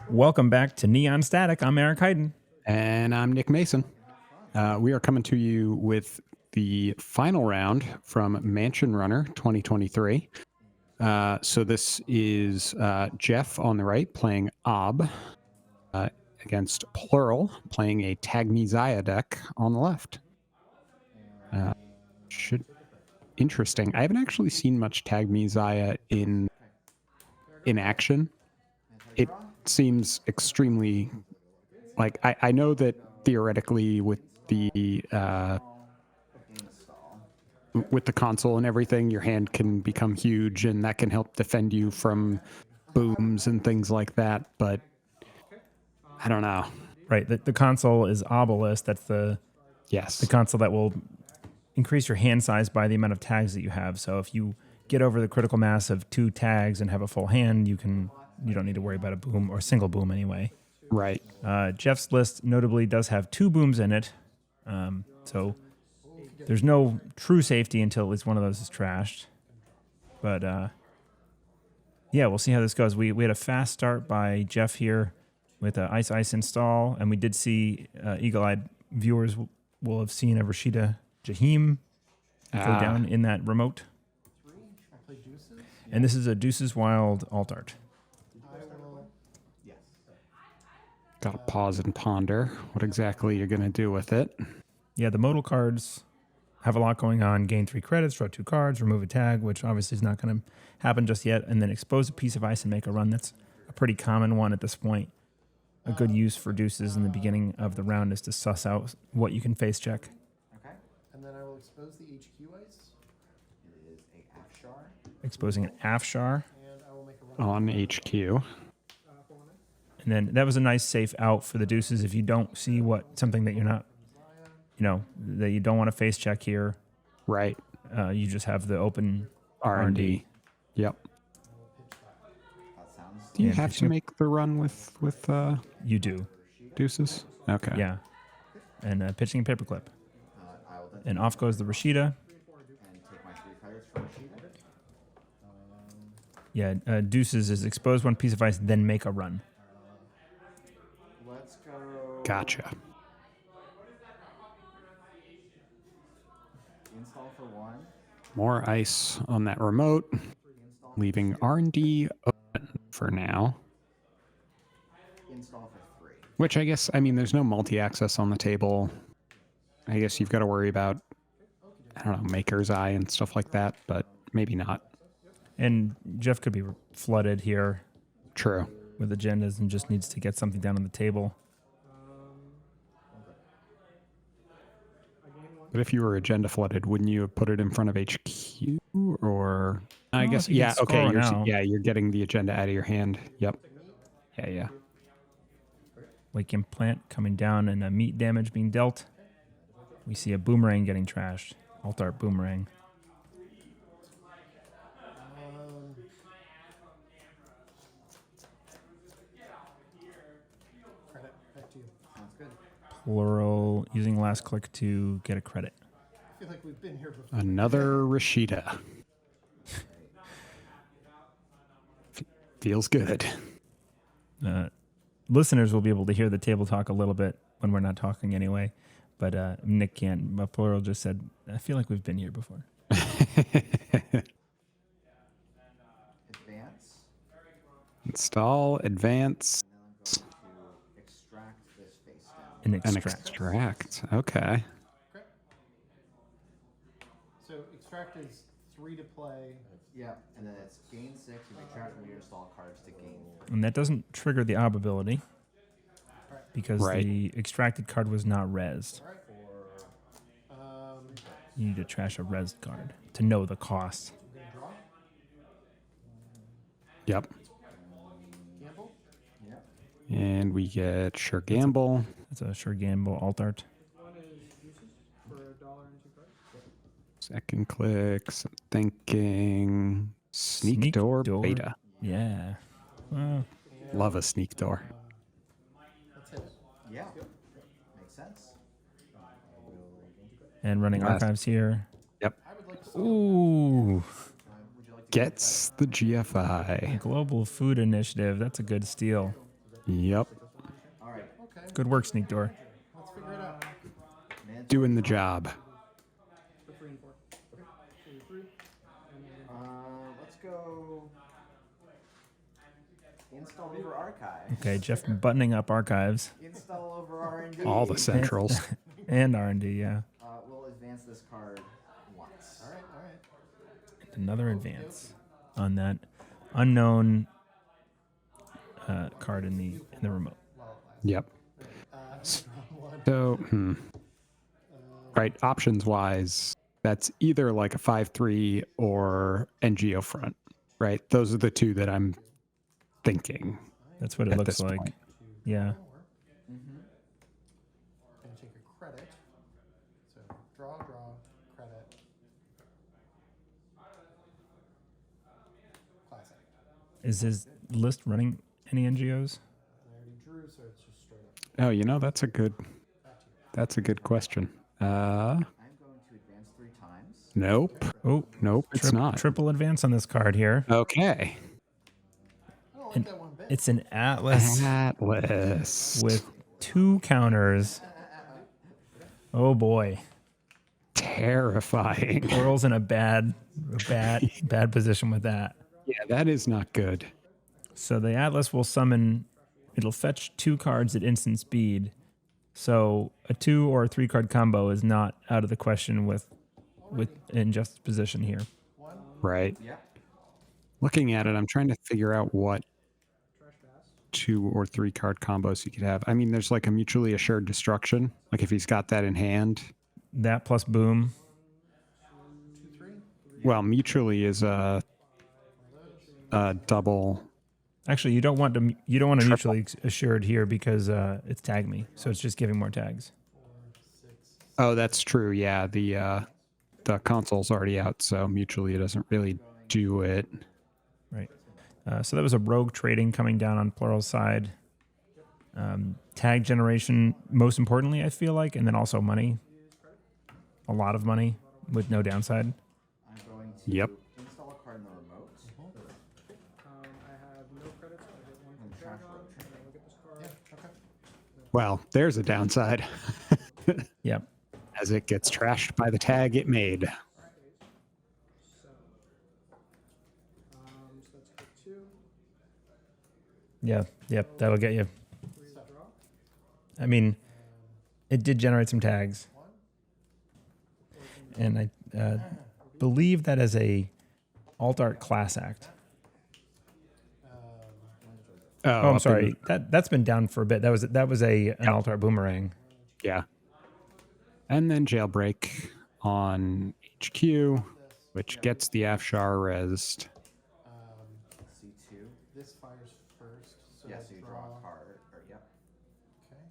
Welcome back to Neon Static. I'm Eric Hayden. And I'm Nick Mason. We are coming to you with the final round from Mansionrunner 2023. So this is Jeff on the right playing Ob against Plural playing a Tag Me Zahya deck on the left. Interesting. I haven't actually seen much Tag Me Zahya in action. It seems extremely like I know that theoretically with the console and everything, your hand can become huge and that can help defend you from booms and things like that, but I don't know. Right. The console is Obelisk. That's the console that will increase your hand size by the amount of tags that you have. So if you get over the critical mass of 2 tags and have a full hand, you don't need to worry about a boom or a single boom anyway. Right. Jeff's list notably does have 2 booms in it. So there's no true safety until at least one of those is trashed. But yeah, we'll see how this goes. We had a fast start by Jeff here with an Ice install, and we did see eagle-eyed viewers will have seen a Rashida Jahim go down in that remote. And this is a Deuces Wild alt art. Got to pause and ponder what exactly you're going to do with it. Yeah, the modal cards have a lot going on. Gain 3 credits, draw 2 cards, remove a tag, which obviously is not going to happen just yet, and then expose a piece of ice and make a run. That's a pretty common one at this point. A good use for deuces in the beginning of the round is to suss out what you can face check. Okay. And then I will expose the HQ ice. It is a Afshar. Exposing an Afshar. And I will make a run on HQ. And then that was a nice safe out for the deuces if you don't see something that you're not, that you don't want to face check here. Right. You just have the open R&D. Yep. Do you have to make the run with you do. Deuces? Okay. Yeah. And pitching a paperclip. And off goes the Rashida. Yeah, deuces is expose 1 piece of ice, then make a run. Let's go. Gotcha. Install for 1. More ice on that remote, leaving R&D open for now. Install for 3. Which I guess, there's no multi-access on the table. I guess you've got to worry about, Maker's Eye and stuff like that, but maybe not. And Jeff could be flooded here. True. With agendas and just needs to get something down on the table. But if you were agenda flooded, wouldn't you have put it in front of HQ? Or I guess, yeah, okay. You're getting the agenda out of your hand. Yep. Yeah. Wake Implant coming down and a meat damage being dealt. We see a boomerang getting trashed. Alt art boomerang. Credit. Back to you. Sounds good. Plural using last click to get a credit. I feel like we've been here before. Another Rashida. Feels good. Listeners will be able to hear the table talk a little bit when we're not talking anyway, but Nick can't. But Plural just said, I feel like we've been here before. Advance. Install, advance. Extract this face down. And extract. Okay. So extract is 3 to play. Yeah, and then it's gain 6 if you track from your install cards to gain. And that doesn't trigger the ob ability because the extracted card was not rezzed. You need to trash a rezzed card to know the cost. Yep. Gamble? Yep. And we get Sure Gamble. That's a Sure Gamble alt art. Second clicks, thinking. Sneak door beta. Yeah. Well, love a sneak door. That's it. Yeah. Makes sense. And running archives here. Yep. Ooh. Gets the GFI. Global Food Initiative. That's a good steal. Yep. All right. Okay. Good work, Sneak Door. Let's figure it out. Doing the job. For 3 and 4. Okay. 3, 3. And then Let's go. Install over archive. Okay, Jeff buttoning up archives Install over R&D. All the centrals. and R&D, yeah. We'll advance this card once. all right. Another advance on that unknown card in the remote. Yep. One. So, right, options wise, that's either like a 5-3 or NGO front, right? Those are the two that I'm thinking. That's what it At looks this like. point. Yeah. Gonna take a credit. So draw, credit. Classic. Is his list running any NGOs? I already drew, so it's just straight up. Oh, that's a good question. I'm going to advance 3 times. Nope. Oh, Nope, it's not. Triple advance on this card here. Okay. I don't like that one bit. It's an Atlas Atlas. with 2 counters. Oh boy. Terrifying. Plural's in a bad position with that. Yeah, that is not good. So the Atlas will summon, it'll fetch 2 cards at instant speed. So a 2 or a 3 card combo is not out of the question with in Jeff's position here. Right. Yeah. Looking at it, I'm trying to figure out what 2 or 3 card combos he could have. I mean, there's like a mutually assured destruction. Like if he's got that in hand. That plus boom. 2, 3. Well, mutually is a double. Actually, you don't want to mutually assured here because it's tag me. So it's just giving more tags. Oh, that's true. Yeah, the console's already out, so mutually it doesn't really do it. Right. So that was a rogue trading coming down on Plural's side. Tag generation, most importantly, I feel like, and then also money. A lot of money with no downside. I'm going to Yep. install a card in the remote. I have no credits, but I get 1 And from trash Dragon. road And then we'll get this card. Yeah, okay. Well, there's a downside. Yep. As it gets trashed by the tag it made. So, so that's for 2. Yeah. Yep. That'll get you. 3 draw. I mean, it did generate some tags. And I believe that is a alt art class act. Oh, Oh, I'm up sorry. in- That's been down for a bit. That was an alt art boomerang. yeah. And then jailbreak on HQ, which gets the Afshar rezzed. C2. This fires first. So Yeah, I so you draw a card. Yep. Okay.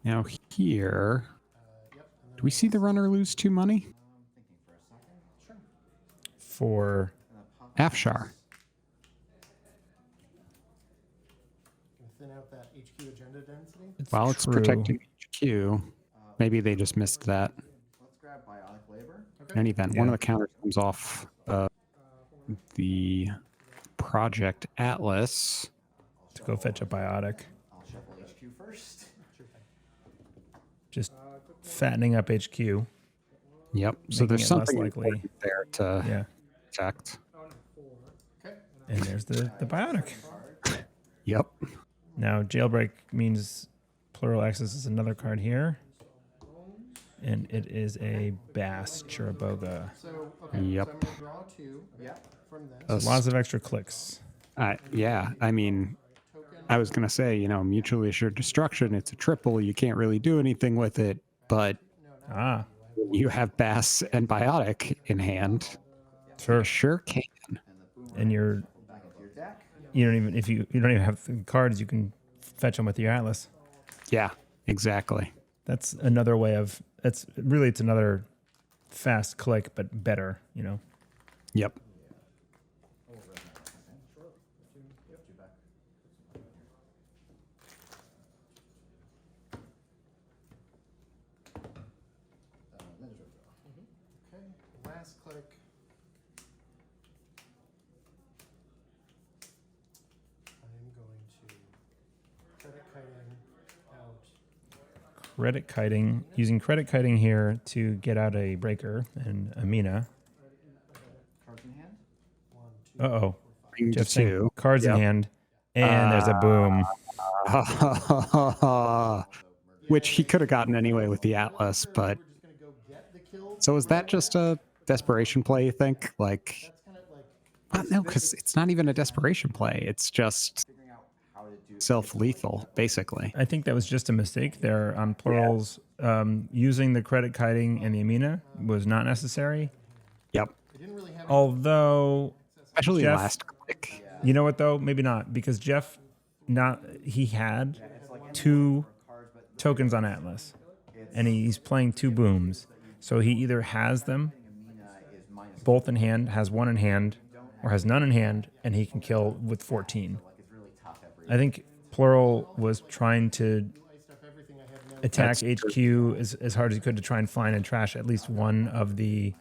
Now here, Yep. And do we see the runner lose 2 money? I'm thinking for a second. For And then pop Afshar. Gonna thin out that HQ agenda density. While it's true. protecting HQ, maybe they just missed that. Let's grab Biotic Labor. In any event, one Yeah. of the counters comes off the Project Atlas. to go fetch a biotic. I'll shuffle HQ first. Just fattening up HQ. Yep. So Making there's it less something likely. important there to Yeah. protect. Okay. And there's the biotic. Yep. Now jailbreak means Plural accesses another card here. And it is a Bass Chiraboga. So, okay. Yep. So I'm gonna draw 2 Yep. from this. Us. Lots of extra clicks. Yeah. I mean, Token. I was gonna say, mutually assured destruction. It's a triple. You can't really do anything with it, but Ah, you have Bass and Biotic in hand. sure. Sure can. And you're Back into your deck. you don't even if you don't even have the cards, you can fetch them with your Atlas. Yeah. Exactly. That's another way of it's another fast click, but better, Yep. Okay. Last click. credit kiting out. Credit kiting. Using credit kiting here to get out a breaker and Amina. Cards in hand. 1, 2, Uh-oh. Bring to Jeff's saying 2. cards in Yep. hand. And there's a boom. Which he could have gotten anyway with the Atlas, but We're just gonna go get the kill. so is that just a desperation play, you think? Like, That's kind of like no, because it's not even a desperation play. It's just Figuring out how to do self-lethal, basically. I think that was just a mistake there on Plural's. Using the credit kiting and the Amina was not necessary. Yep. it didn't really have. Although, Especially Jeff- last click. you know what though? Maybe not, because Jeff, he had 2 tokens on Atlas, and he's playing 2 booms. So he either has them both in hand, has 1 in hand, or has none in hand, and he can kill with 14. I think Plural was trying to Iced up everything I had. No. attack HQ as hard as he could to try and find and trash at least one of the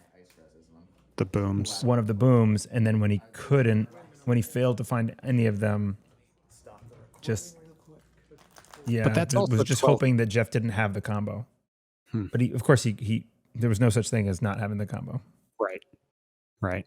The booms. booms, and then when he failed to find any of them, just But that's was also just 12. hoping that Jeff didn't have the combo. But of course he there was no such thing as not having the combo. Right. Right.